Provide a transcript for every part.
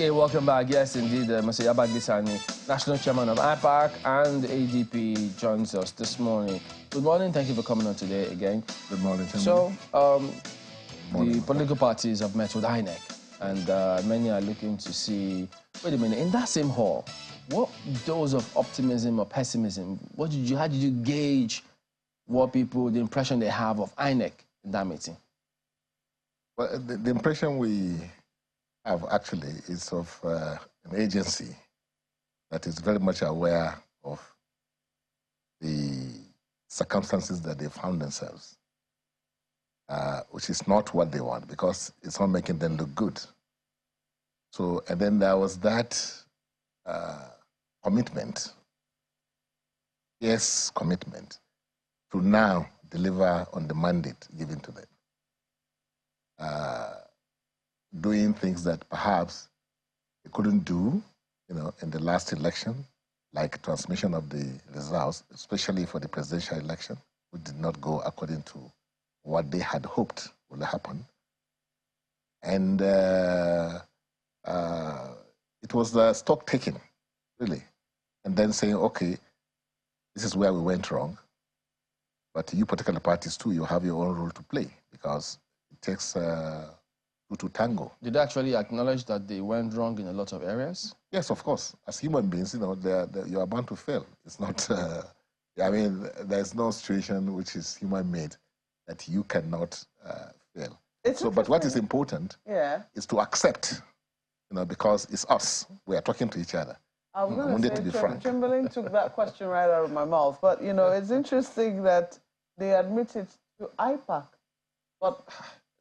Okay, welcome back. Yes, indeed, Mr. Yabagisani, National Chairman of IPAC and ADP, joins us this morning. Good morning. Thank you for coming on today again. Good morning, Chairman. So, the political parties have met with INEC, and many are looking to see, wait a minute, in that same hall, what dose of optimism or pessimism, how did you gauge what people, the impression they have of INEC in that meeting? Well, the impression we have actually is of an agency that is very much aware of the circumstances that they found themselves, which is not what they want because it's not making them look good. So, and then there was that commitment, commitment to now deliver on the mandate given to them. Doing things that perhaps they couldn't do, in the last election, like transmission of the results, especially for the presidential election, which did not go according to what they had hoped would happen. And it was the stock taking, really, and then saying, okay, this is where we went wrong, but you particular parties too, you have your own role to play because it takes to tango. Did they actually acknowledge that they went wrong in a lot of areas? Yes, of course. As human beings, you are bound to fail. It's not, I mean, there's no situation which is human-made that you cannot fail. But what is important is to accept, because it's us. We are talking to each other. I was going to say, Chamberlain took that question right out of my mouth. But, it's interesting that they admitted to IPAC. But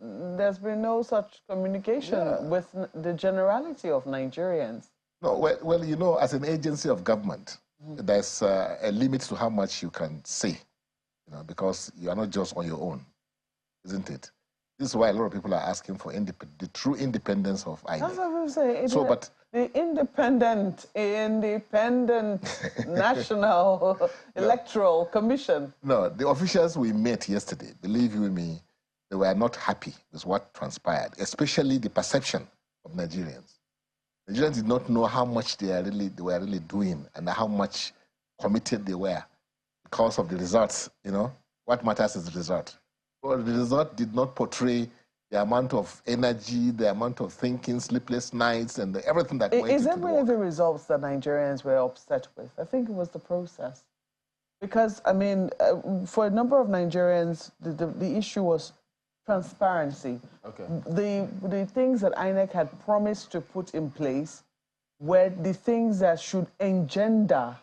there's been no such communication with the generality of Nigerians. No, well, as an agency of government, there's a limit to how much you can say, because you are not just on your own, isn't it? This is why a lot of people are asking for the true independence of INEC. That's what I'm saying. The independent National Electoral Commission. No, the officials we met yesterday, believe you me, they were not happy with what transpired, especially the perception of Nigerians. Nigerians did not know how much they were really doing and how much committed they were because of the results. What matters is the result. Well, the result did not portray the amount of energy, the amount of thinking, sleepless nights, and everything that went into the work. Is it really the results that Nigerians were upset with? I think it was the process. Because, I mean, for a number of Nigerians, the issue was transparency. Okay. The things that INEC had promised to put in place were the things that should engender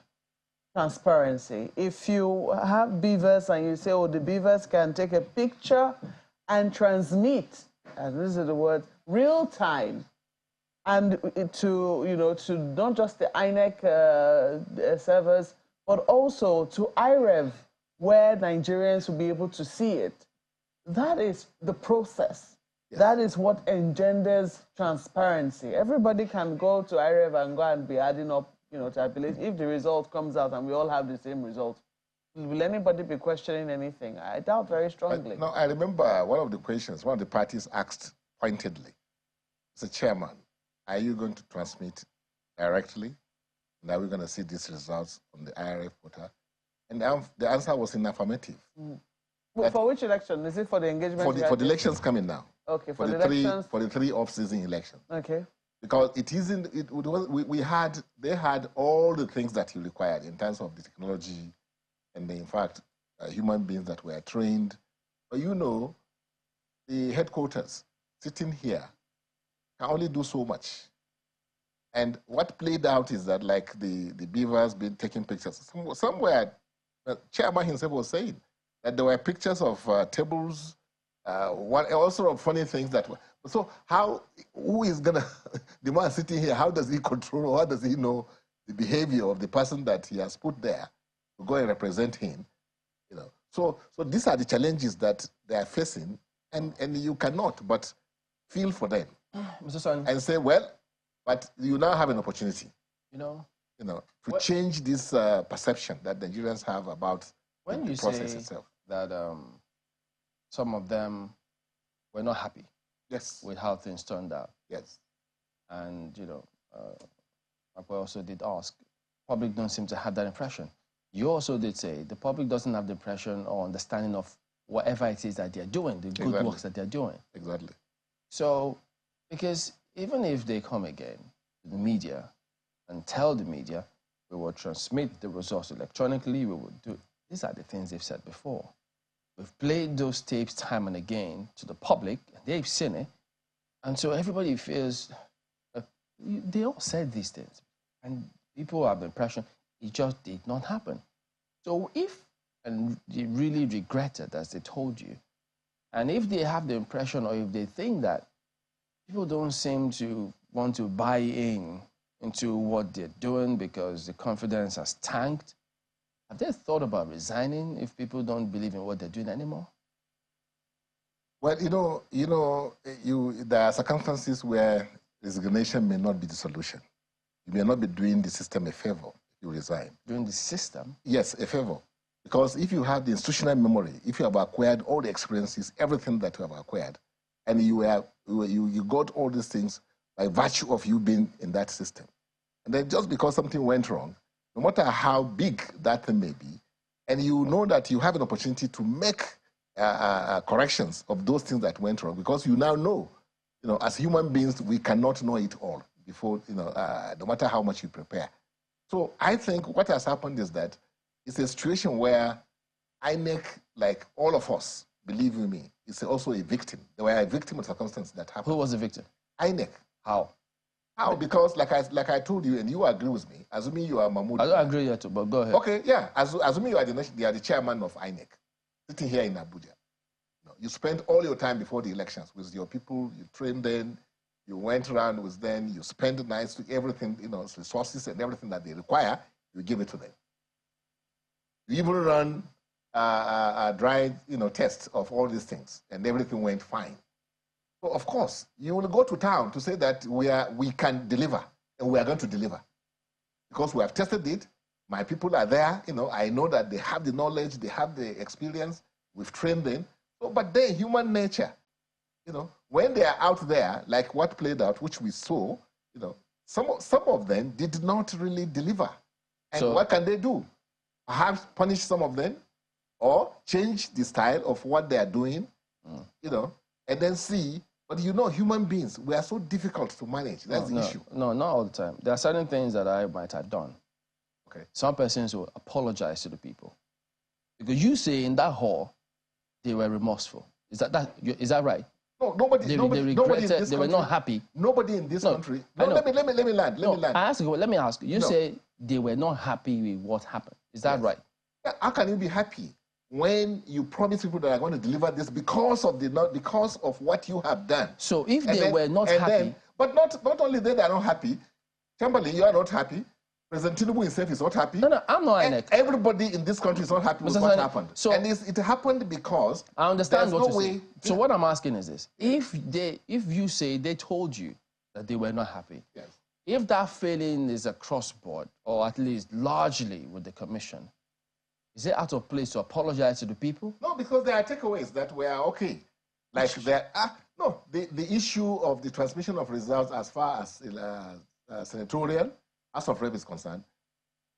transparency. If you have beavers and you say, oh, the beavers can take a picture and transmit, and this is the word, real time, and to not just the INEC servers, but also to IREV, where Nigerians will be able to see it. That is the process. Yes. That is what engenders transparency. Everybody can go to IREV and go and be adding up, tabulate. If the result comes out and we all have the same result, will anybody be questioning anything? I doubt very strongly. No, I remember one of the questions, one of the parties asked pointedly, Mr. Chairman, are you going to transmit directly? And are we going to see these results on the IREV portal? And the answer was in affirmative. For which election? Is it for the engagement? For the elections coming now. Okay, for the elections? For the three off-season elections. Okay. Because they had all the things that you required in terms of the technology and in fact, human beings that were trained. But the headquarters sitting here can only do so much. And what played out is that like the beavers been taking pictures. Somewhere, the chairman himself was saying, that there were pictures of tables, all sort of funny things that were. So who is going to, the man sitting here, how does he control, or how does he know the behavior of the person that he has put there to go and represent him? So these are the challenges that they are facing, and you cannot but feel for them. Mr. Son. And say, well, but you now have an opportunity, to change this perception that Nigerians have about the process itself. That some of them were not happy Yes. with how things turned out. Yes. And, you know, I also did ask, public don't seem to have that impression. You also did say the public doesn't have the impression or understanding of whatever it is that they're doing, the good works that they're doing. Exactly. So, because even if they come again to the media and tell the media, we will transmit the results electronically, we will do, these are the things they've said before. We've played those tapes time and again to the public, and they've seen it, and so everybody feels, they all said these things, and people have the impression it just did not happen. So if, and they really regretted, as they told you, and if they have the impression, or if they think that people don't seem to want to buy into what they're doing because the confidence has tanked, have they thought about resigning if people don't believe in what they're doing anymore? Well, there are circumstances where resignation may not be the solution. You may not be doing the system a favor if you resign. Doing the system? Yes, a favor. Because if you have the institutional memory, if you have acquired all the experiences, everything that you have acquired, and you got all these things by virtue of you being in that system, and then just because something went wrong, no matter how big that thing may be, and you know that you have an opportunity to make corrections of those things that went wrong, because you now know, as human beings, we cannot know it all before, no matter how much you prepare. So I think what has happened is that it's a situation where INEC, like all of us, believe you me, is also a victim. They were a victim of circumstances that happened. Who was the victim? INEC. How? How? Because like I told you, and you agree with me, assuming you are Mahmoud. I don't agree yet, but go ahead. Okay, yeah. Assuming you are the chairman of INEC, sitting here in Abuja. You spent all your time before the elections with your people, you trained them, you went around with them, you spent the nights to everything, resources and everything that they require, you give it to them. You even run a dry, test of all these things, and everything went fine. So of course, you will go to town to say that we can deliver, and we are going to deliver. Because we have tested it, my people are there, I know that they have the knowledge, they have the experience, we've trained them. So, but then human nature, when they are out there, like what played out, which we saw, some of them did not really deliver. And so, what can they do? Perhaps punish some of them, or change the style of what they are doing, and then see. But human beings, we are so difficult to manage. That's the issue. No, not all the time. There are certain things that I might have done. Okay. Some persons will apologize to the people. Because you say in that hall, they were remorseful. Is that right? No, nobody regretted, they were not happy. Nobody in this country. No, let me land. Let me ask you. You say they were not happy with what happened. Is that right? How can you be happy when you promise people that are going to deliver this because of what you have done? So if they were not happy, but not only they are not happy. Chamberlain, you are not happy. President Tinubu himself is not happy. No, I'm not INEC. Everybody in this country is not happy with what happened. So, and it happened because I understand what you're saying. So what I'm asking is this. If you say they told you that they were not happy, yes. If that feeling is across board, or at least largely with the commission, is it out of place to apologize to the people? No, because there are takeaways that were okay. Like the issue of the transmission of results as far as senatorial, House of Rep is concerned,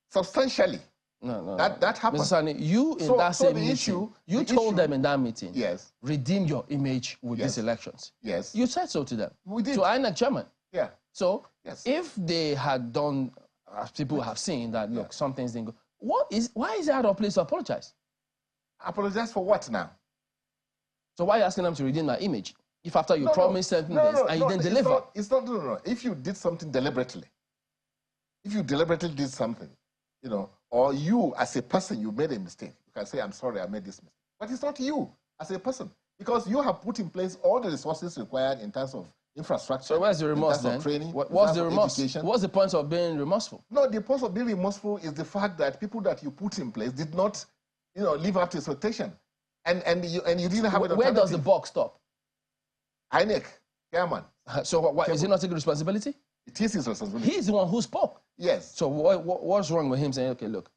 substantially. No. That happened. Mr. Sani, you in that same meeting, you told them in that meeting, yes, redeem your image with these elections. Yes. You said so to them. We did. So INEC chairman. Yeah. So if they had done, as people have seen, that look, some things didn't go, why is it out of place to apologize? Apologize for what now? So why are you asking them to redeem their image? If after you promised certain things and you didn't deliver? No. If you did something deliberately, if you deliberately did something, or you as a person, you made a mistake, you can say, I'm sorry, I made this mistake. But it's not you as a person, because you have put in place all the resources required in terms of infrastructure. So where's the remorse then? Training, what's the remorse? Education. What's the point of being remorseful? No, the point of being remorseful is the fact that people that you put in place did not, live up to expectation. And you didn't have an alternative. Where does the buck stop? INEC, chairman. So is he not taking responsibility? It is his responsibility. He's the one who spoke. Yes. So what's wrong with him saying, okay, look,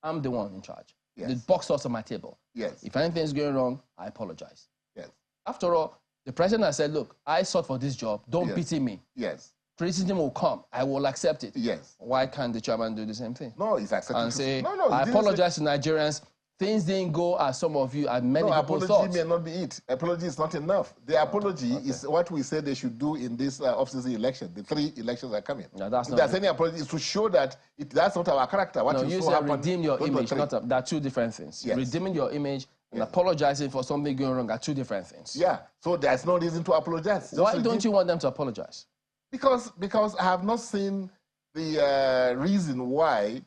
I'm the one in charge. Yes. The buck stops on my table. Yes. If anything is going wrong, I apologize. Yes. After all, the president has said, look, I sought for this job. Don't pity me. Yes. criticism will come. I will accept it. Yes. Why can't the chairman do the same thing? No, he's accepting. And say, no, I apologize to Nigerians. Things didn't go as some of you and many people thought. Apology may not be it. Apology is not enough. The apology is what we said they should do in this off-season election. The 3 elections are coming. No, that's if not there's any apology, it's to show that that's not our character. What you saw said redeem your image. There are 2 different things. Yes. Redeeming your image and apologizing for something going wrong are 2 different things. Yeah, so there's no reason to apologize. Why don't you want them to apologize? Because I have not seen the reason why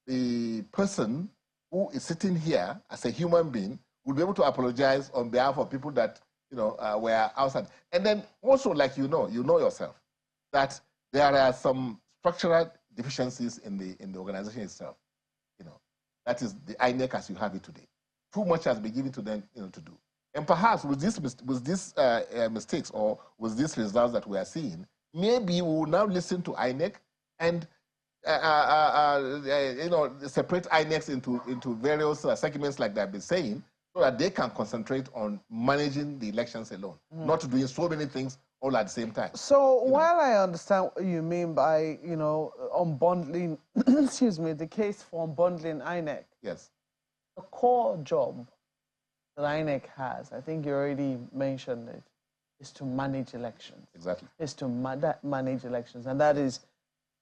the person who is sitting here as a human being would be able to apologize on behalf of people that were outside. And then also, like you know yourself, that there are some structural deficiencies in the organization itself. That is the INEC as you have it today. Too much has been given to them to do. And perhaps with these mistakes or with these results that we are seeing, maybe we will now listen to INEC and separate INECs into various segments like they've been saying, so that they can concentrate on managing the elections alone, not doing so many things all at the same time. So while I understand what you mean by, unbundling, excuse me, the case for unbundling INEC, yes, the core job that INEC has, I think you already mentioned it, is to manage elections. Exactly. Is to manage elections, and that is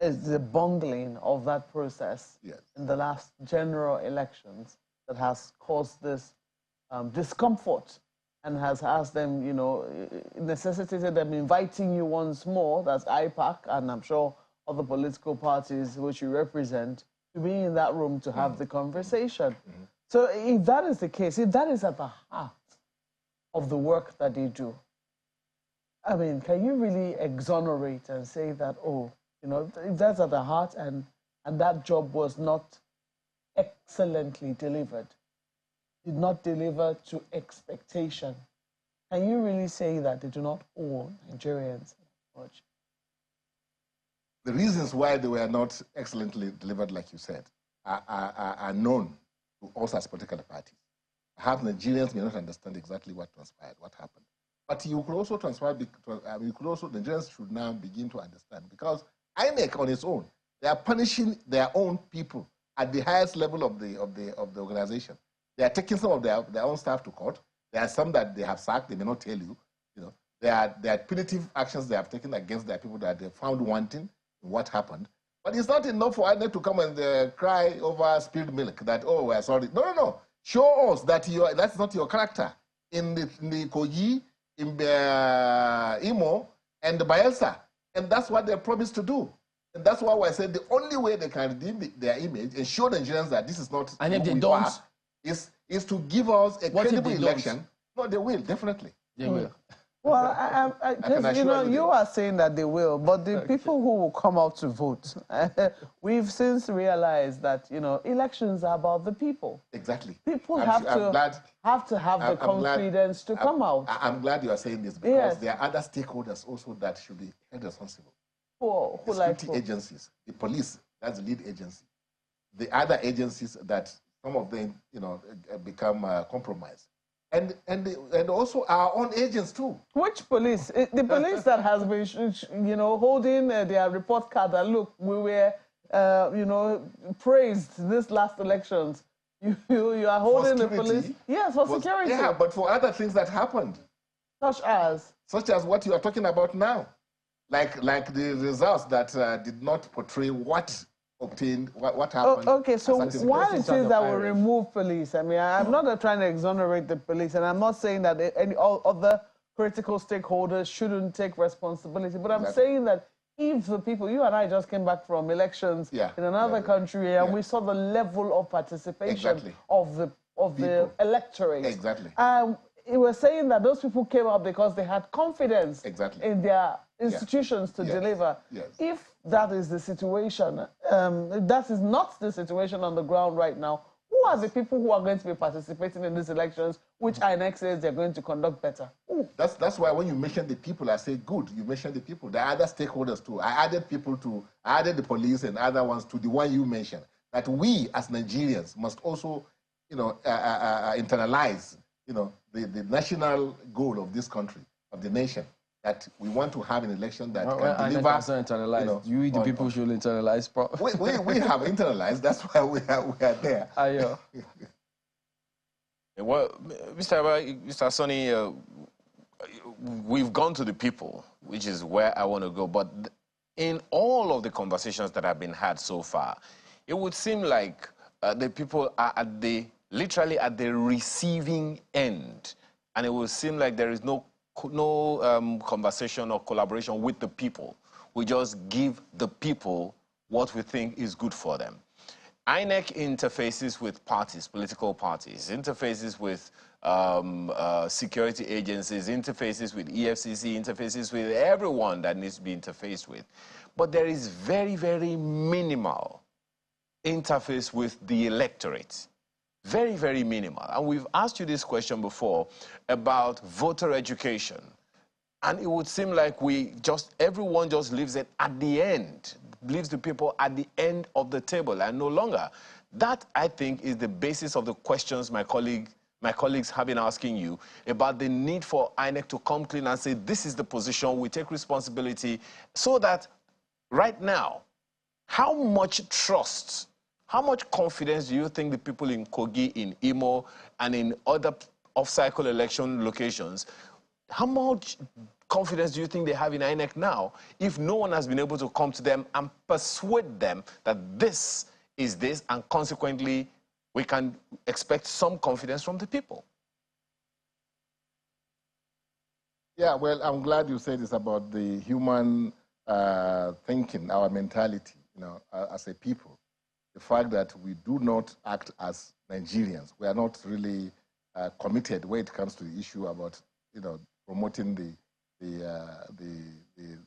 the bungling of that process in the last general elections that has caused this discomfort and has asked them, necessitated them inviting you once more, that's IPAC, and I'm sure other political parties which you represent, to be in that room to have the conversation. So if that is the case, if that is at the heart of the work that they do, I mean, can you really exonerate and say that, if that's at the heart and that job was not excellently delivered, did not deliver to expectation, can you really say that they do not owe Nigerians much? The reasons why they were not excellently delivered, like you said, are known to us as political parties. Perhaps Nigerians may not understand exactly what transpired, what happened. But you could also Nigerians should now begin to understand, because INEC on its own, they are punishing their own people at the highest level of the organization. They are taking some of their own staff to court. There are some that they have sacked, they may not tell you. There are punitive actions they have taken against their people that they found wanting in what happened. But it's not enough for INEC to come and cry over spilled milk that, oh, we're sorry. No. Show us that that's not your character. In the Kogi, in Imo, and the Bayelsa. And that's what they promised to do. And that's why I said the only way they can redeem their image and show the Nigerians that this is not and if they don't, is to give us a credible election. No, they will, definitely. They will. Well, you are saying that they will, but the people who will come out to vote, we've since realized that, elections are about the people. Exactly. People have to have the confidence to come out. I'm glad you are saying this, because there are other stakeholders also that should be held responsible. Who the security agencies, the police, that's the lead agency. The other agencies that some of them, become compromised. And also our own agents too. Which police? The police that has been, holding their report card that, look, we were, praised this last elections. You are holding the police. Yes, for security. Yeah, but for other things that happened. Such as what you are talking about now. Like the results that did not portray what obtained, what happened. Okay, so why it is that we remove police? I mean, I'm not trying to exonerate the police, and I'm not saying that any other critical stakeholders shouldn't take responsibility, but I'm saying that if the people, you and I just came back from elections in another country, and we saw the level of participation of the electorate. Exactly. It was saying that those people came up because they had confidence in their institutions to deliver. Yes. If that is the situation, that is not the situation on the ground right now, who are the people who are going to be participating in these elections, which INEC says they're going to conduct better? That's why when you mention the people, I say, good, you mentioned the people. There are other stakeholders too. I added the police and other ones to the one you mentioned, that we as Nigerians must also, internalize, the national goal of this country, of the nation, that we want to have an election that well, can deliver. Internalize. You, the people, should internalize. We have internalized. That's why we are there. Ayo. Well, Mr. Sonny, we've gone to the people, which is where I want to go. But in all of the conversations that have been had so far, it would seem like the people are literally at the receiving end. And it would seem like there is no conversation or collaboration with the people. We just give the people what we think is good for them. INEC interfaces with parties, political parties, interfaces with security agencies, interfaces with EFCC, interfaces with everyone that needs to be interfaced with. But there is very, very minimal interface with the electorate. Very, very minimal. And we've asked you this question before about voter education. And it would seem like everyone just leaves it at the end, leaves the people at the end of the table and no longer. That, I think, is the basis of the questions my colleagues have been asking you about the need for INEC to come clean and say, this is the position, we take responsibility, so that right now, how much trust, how much confidence do you think the people in Kogi, in Imo, and in other off-cycle election locations, how much confidence do you think they have in INEC now if no one has been able to come to them and persuade them that this is this, and consequently we can expect some confidence from the people? Yeah, well, I'm glad you said this about the human thinking, our mentality, as a people. The fact that we do not act as Nigerians. We are not really committed when it comes to the issue about, promoting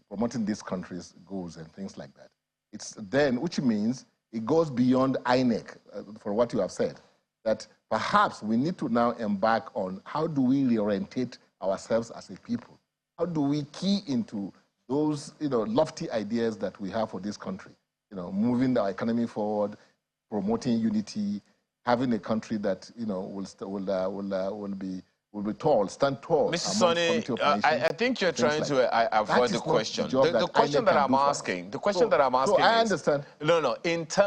promoting this country's goals and things like that. It's then, which means it goes beyond INEC, for what you have said, that perhaps we need to now embark on how do we reorientate ourselves as a people? How do we key into those, lofty ideas that we have for this country? Moving our economy forward, promoting unity, having a country that, will be tall, stand tall. Mr. Sonny, I think you're trying to avoid the question. The question that I'm asking, so I understand. No.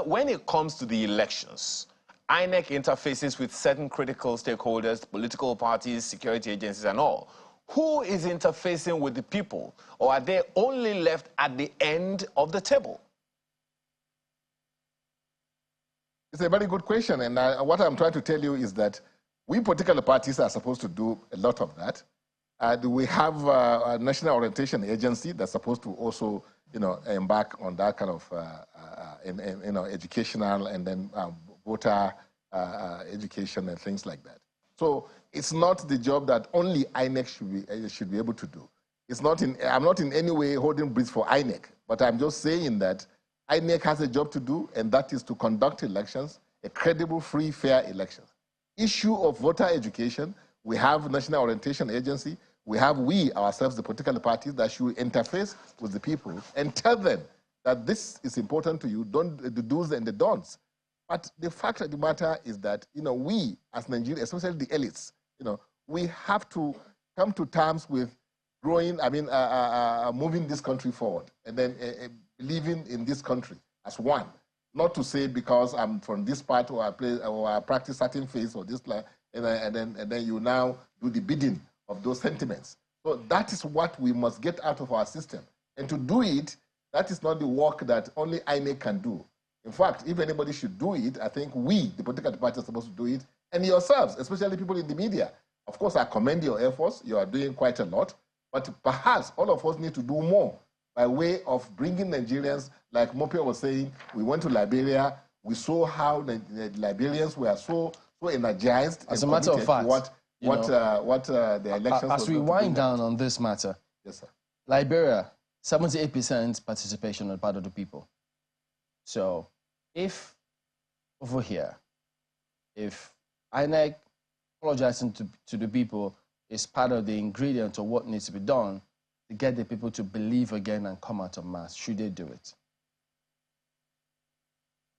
When it comes to the elections, INEC interfaces with certain critical stakeholders, political parties, security agencies, and all. Who is interfacing with the people, or are they only left at the end of the table? It's a very good question, and what I'm trying to tell you is that we political parties are supposed to do a lot of that. We have a national orientation agency that's supposed to also, embark on that kind of, educational and then voter education and things like that. So it's not the job that only INEC should be able to do. I'm not in any way holding breath for INEC, but I'm just saying that INEC has a job to do, and that is to conduct elections, a credible, free, fair elections. Issue of voter education, we have National Orientation Agency, we ourselves, the political parties, that should interface with the people and tell them that this is important to you, the do's and the don'ts. But the fact of the matter is that, we as Nigerians, especially the elites, we have to come to terms with moving this country forward and then living in this country as one. Not to say because I'm from this part or I practice certain faith or this, and then you now do the bidding of those sentiments. So that is what we must get out of our system. And to do it, that is not the work that only INEC can do. In fact, if anybody should do it, I think we, the political parties, are supposed to do it, and yourselves, especially people in the media. Of course, I commend your efforts. You are doing quite a lot. But perhaps all of us need to do more by way of bringing Nigerians, like Mopia was saying, we went to Liberia, we saw how the Liberians were so energized. As a matter of fact, the elections. As we wind down on this matter, yes, sir. Liberia, 78% participation on the part of the people. So, if over here, if INEC apologizing to the people is part of the ingredient of what needs to be done to get the people to believe again and come out of mass, should they do it?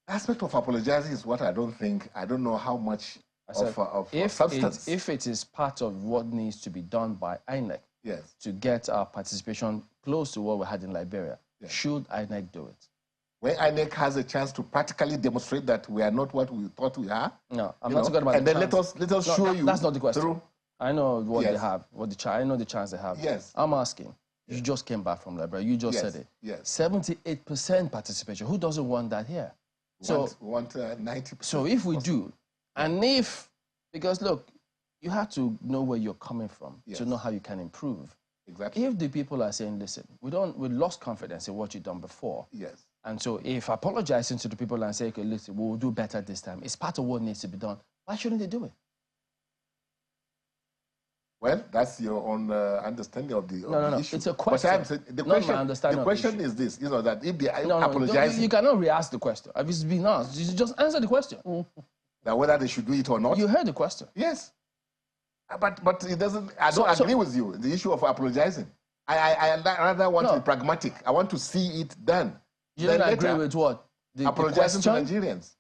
The aspect of apologizing is what I don't know how much of substance. If it is part of what needs to be done by INEC, Yes. to get our participation close to what we had in Liberia. Yes. Should INEC do it? When INEC has a chance to practically demonstrate that we are not what we thought we are. No, I'm not talking about and the then chance. let us show you. That's not the question. Through. I know what yes. they have, I know the chance they have. Yes. I'm asking. You just came back from Liberia. You just said it. Yes. 78% participation. Who doesn't want that here? We want 90%. So if we do, and if, because look, you have to know where you're coming from to know how you can improve. Exactly. If the people are saying, listen, we lost confidence in what you've done before. Yes. And so if apologizing to the people and say, okay, listen, we'll do better this time, it's part of what needs to be done, why shouldn't they do it? Well, that's your own understanding of the issue. It's a question. The question is this, that if they are apologizing... You cannot re-ask the question. If it's been asked, you just answer the question. That whether they should do it or not? You heard the question. Yes. But it doesn't... I don't agree with you, the issue of apologizing. I rather want to be pragmatic. I want to see it done. You don't agree with what? Apologizing to Nigerians.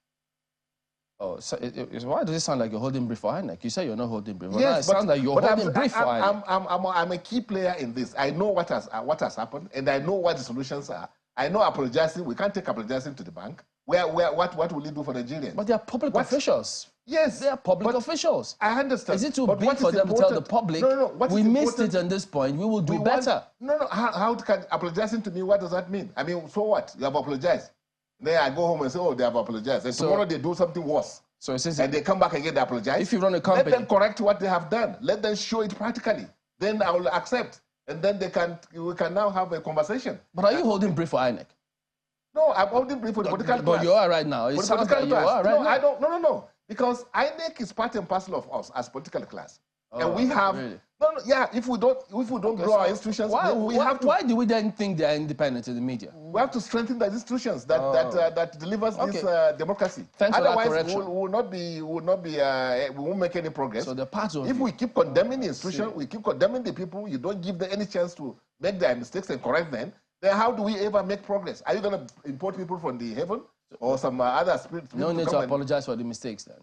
Oh, so why does it sound like you're holding brief for INEC? You say you're not holding brief. Yes, it sounds like you're holding brief for INEC. I'm a key player in this. I know what has happened, and I know what the solutions are. I know apologizing. We can't take apologizing to the bank. What will it do for Nigerians? But they are public officials. Yes. They are public officials. I understand. Is it too big for them to tell the public, we missed it at this point, we will do better? How can apologizing to me, what does that mean? I mean, so what? You have apologized. Then I go home and say, oh, they have apologized. And tomorrow they do something worse. So and they come back again, they apologize. If you run a company... Let them correct what they have done. Let them show it practically. Then I will accept. And then we can now have a conversation. But are you holding brief for INEC? No, I'm holding brief for the political class. But you are right now. It sounds like you are right now. I don't. No. Because INEC is part and parcel of us as political class. And we have... Really? If we don't grow our institutions, we have to... Why do we then think they are independent in the media? We have to strengthen the institutions that delivers this democracy. Thanks Otherwise, for that correction. we won't make any progress. So the part of if we keep condemning the institution, we keep condemning the people, you don't give them any chance to make their mistakes and correct them, then how do we ever make progress? Are you going to import people from the heaven or some other spirit? No need to apologize for the mistakes then.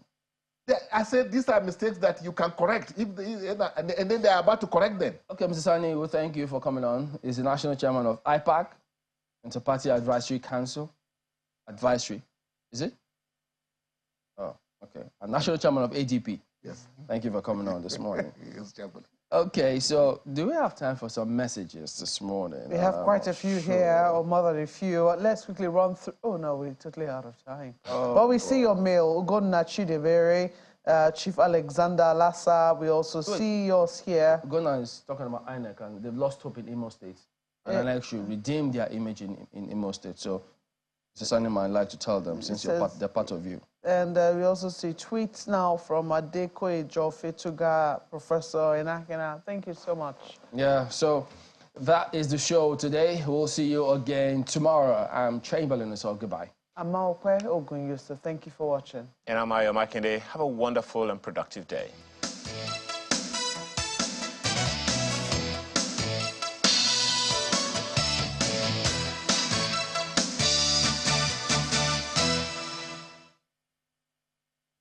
I said these are mistakes that you can correct, and then they are about to correct them. Okay, Mr. Sani, we thank you for coming on. He's the national chairman of IPAC, Inter-Party Advisory Council. Advisory, is it? Oh, okay. And national chairman of AGP. Yes. Thank you for coming on this morning. Yes, Chairman. Okay, so do we have time for some messages this morning? We have quite a few here, or more than a few. Let's quickly run through. Oh, no, we're totally out of time. But we see your mail, Ugonna Chidebere, Chief Alexander Lassa. We also see yours here. Ugonna is talking about INEC, and they've lost hope in Imo State. And INEC should redeem their image in Imo State. So it's something I'd like to tell them, since they're part of you. And we also see tweets now from Adeko Ejofetuga, Professor Inakina. Thank you so much. Yeah, so that is the show today. We'll see you again tomorrow. I'm Chamberlain, so goodbye. I'm Maokwe Ogun Yusuf. Thank you for watching. And I'm Ayo Makinde. Have a wonderful and productive day.